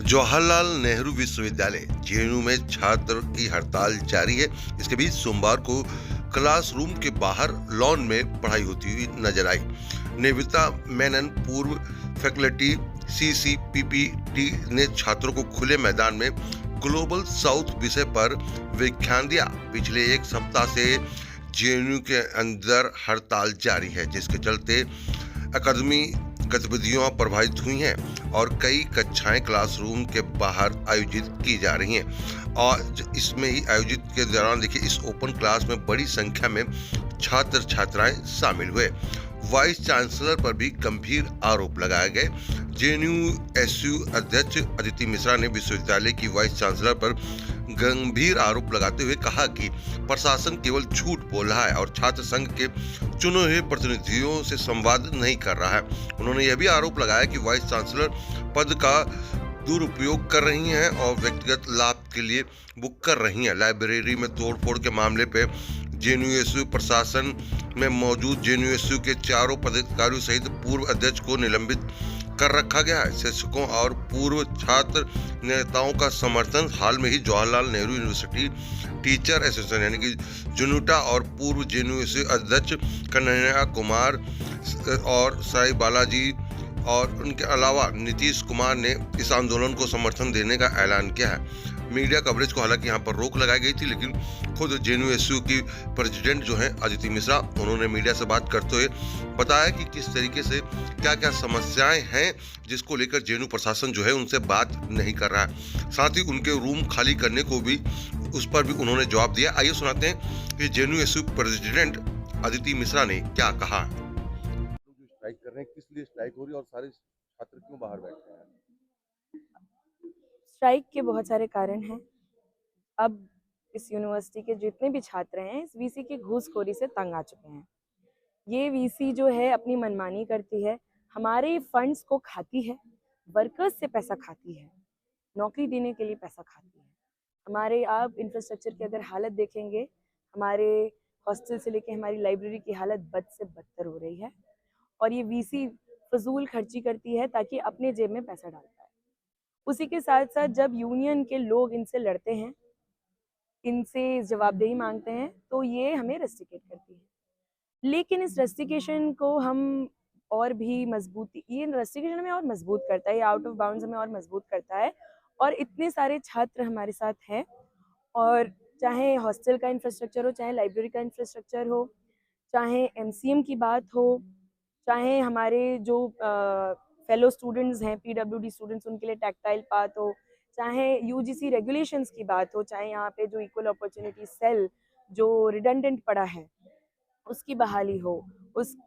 जवाहरलाल नेहरू विश्वविद्यालय जेएनयू में छात्र की हड़ताल जारी है। इसके बीच सोमवार को क्लासरूम के बाहर लॉन में पढ़ाई होती हुई नजर आई। निविता मेनन, पूर्व फैकल्टी सीसीपीपीटी ने छात्रों को खुले मैदान में ग्लोबल साउथ विषय पर व्याख्यान दिया। पिछले एक सप्ताह से जेएनयू के अंदर हड़ताल जारी है, जिसके चलते अकादमी गतिविधियां प्रभावित हुई हैं और कई कक्षाएं क्लासरूम के बाहर आयोजित की जा रही हैं। और इसमें ही आयोजित के दौरान देखिए, इस ओपन क्लास में बड़ी संख्या में छात्र छात्राएं शामिल हुए। वाइस चांसलर पर भी गंभीर आरोप लगाए गए। जेएनयू एसयू अध्यक्ष अदिति मिश्रा ने विश्वविद्यालय की वाइस चांसलर पर गंभीर आरोप लगाते हुए कहा कि प्रशासन केवल झूठ बोल रहा है और छात्र संघ के चुने हुए प्रतिनिधियों से संवाद नहीं कर रहा है। उन्होंने यह भी आरोप लगाया कि वाइस चांसलर पद का दुरुपयोग कर रही हैं और व्यक्तिगत लाभ के लिए बुक कर रही हैं। लाइब्रेरी में तोड़फोड़ के मामले पे जेएनयू प्रशासन में मौजूद जेएनयू के चारों पदाधिकारियों सहित पूर्व अध्यक्ष को निलंबित कर रखा गया है। शिक्षकों और पूर्व छात्र नेताओं का समर्थन हाल में ही Jawaharlal Nehru university teacher association यानी कि जुनूटा और पूर्व जेएनयू अध्यक्ष कन्हैया कुमार और साई बालाजी और उनके अलावा नीतीश कुमार ने इस आंदोलन को समर्थन देने का ऐलान किया है। मीडिया कवरेज को हालांकि यहाँ पर रोक लगाई गई थी, लेकिन खुद जेएनयू की प्रेसिडेंट जो है अदिति मिश्रा, उन्होंने मीडिया से बात करते हुए बताया कि किस तरीके से क्या क्या समस्याएं हैं जिसको लेकर जेएनयू प्रशासन जो है उनसे बात नहीं कर रहा है। साथ ही उनके रूम खाली करने को भी उस पर भी उन्होंने जवाब दिया। आइए सुनाते हैं कि जेएनयू प्रेसिडेंट अदिति मिश्रा ने क्या कहा। स्ट्राइक कर रहे हैं, किस लिए स्ट्राइक हो रही है और सारे छात्र क्यों बाहर बैठे हैं? स्ट्राइक के बहुत सारे कारण हैं। अब इस यूनिवर्सिटी के जितने भी छात्र हैं इस वीसी की घूसखोरी से तंग आ चुके हैं। ये वीसी जो है अपनी मनमानी करती है, हमारे फंड्स को खाती है, वर्कर्स से पैसा खाती है, नौकरी देने के लिए पैसा खाती है। हमारे आप इंफ्रास्ट्रक्चर की अगर हालत देखेंगे, हमारे हॉस्टल से लेके हमारी लाइब्रेरी की हालत बद से बदतर हो रही है और ये वीसी फजूल खर्ची करती है ताकि अपने जेब में पैसा डाल पाए। उसी के साथ साथ जब यूनियन के लोग इनसे लड़ते हैं, इनसे जवाबदेही मांगते हैं, तो ये हमें रेस्ट्रिकेट करती है। लेकिन इस रेस्ट्रिकेशन को हम और भी मजबूती, ये रेस्ट्रिकेशन हमें और मजबूत करता है, ये आउट ऑफ बाउंड्स हमें और मजबूत करता है। और इतने सारे छात्र हमारे साथ हैं, और चाहे हॉस्टल का इंफ्रास्ट्रक्चर हो, चाहे लाइब्रेरी का इंफ्रास्ट्रक्चर हो, चाहे एमसीएम की बात हो, चाहे हमारे जो फेलो स्टूडेंट्स हैं, पीडब्ल्यूडी स्टूडेंट्स, उनके लिए टैक्टाइल पाथ हो, चाहे यूजीसी रेगुलेशंस की बात हो, चाहे यहाँ पे जो इक्वल अपॉर्चुनिटी सेल जो रिडंडेंट पड़ा है उसकी बहाली हो,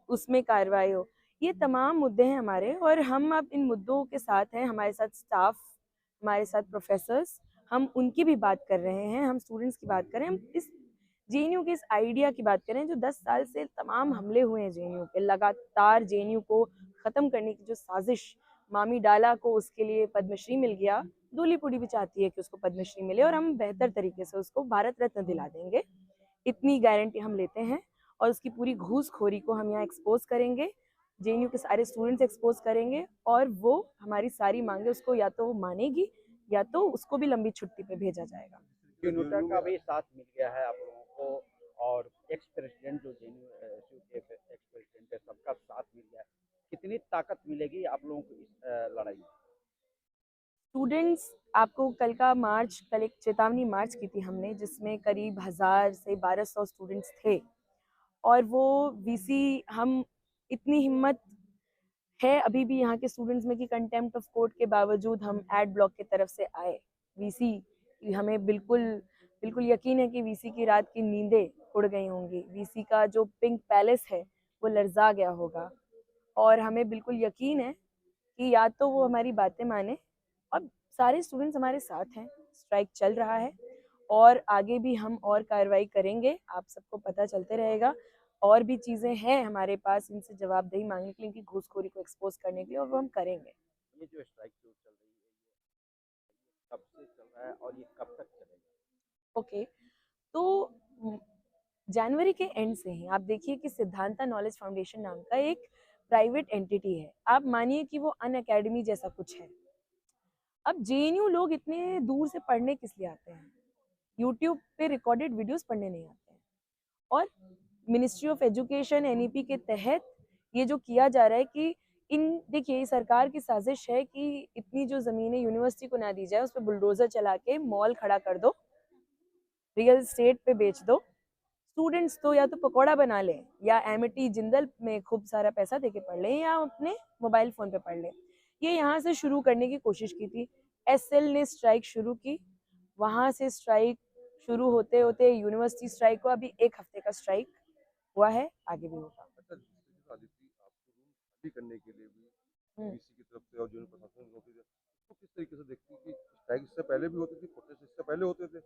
उसमें कार्रवाई हो, ये तमाम मुद्दे हैं हमारे। और हम अब इन मुद्दों के साथ हैं, हमारे साथ स्टाफ, हमारे साथ प्रोफेसर्स, हम उनकी भी बात कर रहे हैं, हम स्टूडेंट्स की बात करें, हम इस जेएनयू के इस आइडिया की बात करें जो 10 साल से तमाम हमले हुए हैं जेएनयू पे, लगातार जेएनयू को ख़त्म करने की जो साजिश, मामी डाला को उसके लिए पद्मश्री मिल गया, दूलीपुड़ी भी चाहती है कि उसको पद्मश्री मिले और हम बेहतर तरीके से उसको भारत रत्न दिला देंगे, इतनी गारंटी हम लेते हैं। और उसकी पूरी घूसखोरी को हम यहाँ एक्सपोज करेंगे, जेएनयू के सारे स्टूडेंट्स एक्सपोज करेंगे, और वो हमारी सारी मांगे उसको या तो वो मानेगी या तो उसको भी लंबी छुट्टी पे भेजा जाएगा। यूनोटा का भी साथ मिल गया है आप लोगों को, और एक्स प्रेसिडेंट जो जेएनयू के एक्स प्रेसिडेंट है, सबका साथ मिल गया है। कितनी ताकत मिलेगी आप लोगों को इस लड़ाई में? स्टूडेंट्स, आपको कल एक चेतावनी मार्च की थी हमने, जिसमें करीब 1000 से 1200 स्टूडेंट्स थे, और वो वीसी, हम इतनी हिम्मत है अभी भी यहाँ के स्टूडेंट्स में कि कंटेम्प्ट ऑफ कोर्ट के बावजूद हम एड ब्लॉक की तरफ से आए। वीसी, हमें बिल्कुल बिल्कुल यकीन है कि वीसी की रात की नींदें उड़ गई होंगी, वीसी का जो पिंक पैलेस है वो लर्जा गया होगा, और हमें बिल्कुल यकीन है कि या तो वो हमारी बातें माने, और सारे स्टूडेंट्स हमारे साथ हैं, स्ट्राइक चल रहा है और आगे भी हम और कार्रवाई करेंगे, आप सबको पता चलते रहेगा। और भी चीज़ें हैं हमारे पास इनसे जवाबदेही मांगने के लिए, इनकी घूसखोरी को एक्सपोज करने के लिए, और वो हम करेंगे। ये जो स्ट्राइक जो चल रही है, ये कब से चल रहा है और ये कब तक चलेगा? ओके, तो जनवरी के एंड से ही आप देखिए कि सिद्धांता नॉलेज फाउंडेशन नाम का एक प्राइवेट एंटिटी है, आप मानिए कि वो अन अकेडमी जैसा कुछ है, अब जेएनयू लोग इतने दूर से पढ़ने किस लिए आते हैं? यूट्यूब पे रिकॉर्डेड वीडियोस पढ़ने नहीं आते हैं। और मिनिस्ट्री ऑफ एजुकेशन एनईपी के तहत ये जो किया जा रहा है कि इन देखिए सरकार की साजिश है कि इतनी जो ज़मीनें यूनिवर्सिटी को ना दी जाए उस पर बुलडोज़र चला के मॉल खड़ा कर दो, रियल एस्टेट पे बेच दो। स्टूडेंट्स तो या तो पकौड़ा बना लें या एमिटी जिंदल में खूब सारा पैसा देके पढ़ लें या अपने मोबाइल फ़ोन पे पढ़ लें। ये यहाँ से शुरू करने की कोशिश की थी। एसएल ने स्ट्राइक शुरू की, वहाँ से स्ट्राइक शुरू होते-होते यूनिवर्सिटी स्ट्राइक हुआ, अभी 1 हफ्ते का स्ट्राइक हुआ है, आगे भी होगा। अच्छा, जिस तरीके से आदित्य आपको रूम खाली करने के लिए भी हुँ। वीसी की तरफ से और जो प्रशासन की नोटिस है, तो किस तरीके से देखती है कि स्ट्राइक इससे पहले भी होती थी, प्रोटेस्ट इससे पहले होते थे,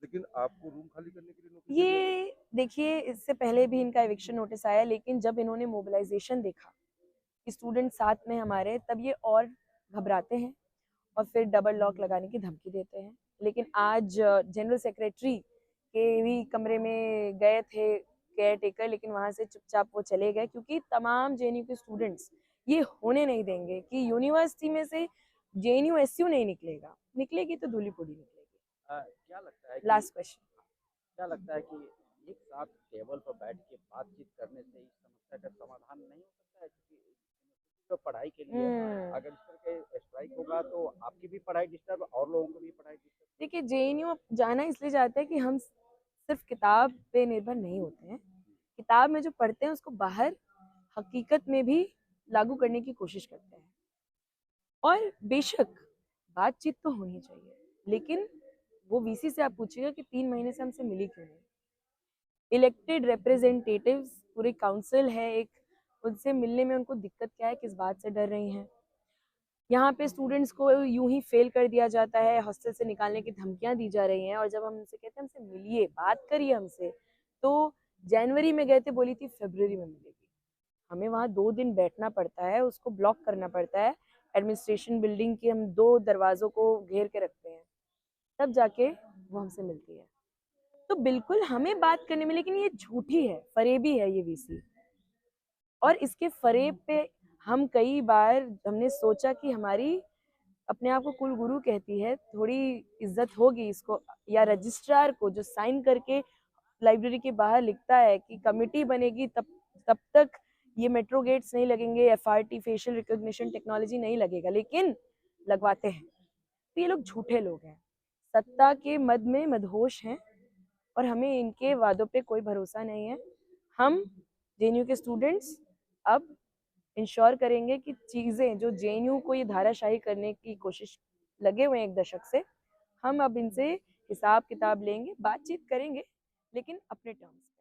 लेकिन आपको रूम खाली करने के लिए नोटिस दे दिया गया? ये देखिए इससे पहले भी इनका एविक्शन नोटिस आया, लेकिन जब इन्होंने मोबिलाइज़ेशन देखा कि स्टूडेंट साथ में हमारे, तब ये और घबराते हैं और फिर डबल लॉक लगाने की धमकी देते हैं। लेकिन आज जनरल सेक्रेटरी के भी कमरे में गए थे केयर टेकर, लेकिन वहाँ से चुपचाप वो चले गए क्योंकि तमाम जेएनयू के स्टूडेंट्स ये होने नहीं देंगे कि यूनिवर्सिटी में से जेएनयू एसयू नहीं निकलेगा, निकलेगी तो धूली-पूड़ी निकलेगी। क्या लगता है कि लास्ट क्वेश्चन। क्या लगता है कि एक साथ टेबल पर बैठ के बातचीत करने से इस समस्या का समाधान नहीं हो सकता है? क्योंकि तो पढ़ाई के लिए अगर इस तरह के स्ट्राइक होगा तो आपकी भी पढ़ाई डिस्टर्ब और लोगों की भी पढ़ाई डिस्टर्ब। देखिए जेएनयू जाना इसलिए जाता है कि हम सिर्फ किताब पे निर्भर नहीं होते हैं। किताब में जो पढ़ते हैं उसको बाहर हकीकत में भी लागू करने की कोशिश करते हैं। और बेशक बातचीत तो होनी चाहिए, लेकिन वो वीसी से आप पूछिएगा कि 3 महीने से हमसे मिली क्यों नहीं? इलेक्टेड रिप्रेजेंटेटिव्स पूरी काउंसिल है एक, उनसे मिलने में उनको दिक्कत क्या है, किस बात से डर रही हैं? यहाँ पे स्टूडेंट्स को यूं ही फेल कर दिया जाता है, हॉस्टल से निकालने की धमकियां दी जा रही हैं, और जब हम उनसे कहते हैं हमसे मिलिए, बात करिए हमसे, तो जनवरी में गए थे, बोली थी फरवरी में मिलेगी। हमें वहाँ 2 दिन बैठना पड़ता है, उसको ब्लॉक करना पड़ता है। एडमिनिस्ट्रेशन बिल्डिंग के हम 2 दरवाज़ों को घेर के रखते हैं, तब जाके वो हमसे मिलती है। तो बिल्कुल हमें बात करने में, लेकिन ये झूठी है, फरेबी है ये वीसी। और इसके फरेब पे हम कई बार हमने सोचा कि हमारी अपने आप को कुल गुरु कहती है, थोड़ी इज्जत होगी इसको, या रजिस्ट्रार को जो साइन करके लाइब्रेरी के बाहर लिखता है कि कमिटी बनेगी तब तब तक ये मेट्रो गेट्स नहीं लगेंगे, एफआरटी फेशियल रिकॉग्निशन टेक्नोलॉजी नहीं लगेगा, लेकिन लगवाते हैं। तो ये लोग झूठे लोग हैं, सत्ता के मद में मदहोश हैं, और हमें इनके वादों पे कोई भरोसा नहीं है। हम जेएनयू के स्टूडेंट्स अब इंश्योर करेंगे कि चीज़ें जो जेएनयू को ये धाराशाही करने की कोशिश लगे हुए हैं 1 दशक से, हम अब इनसे हिसाब किताब लेंगे, बातचीत करेंगे, लेकिन अपने टर्म्स।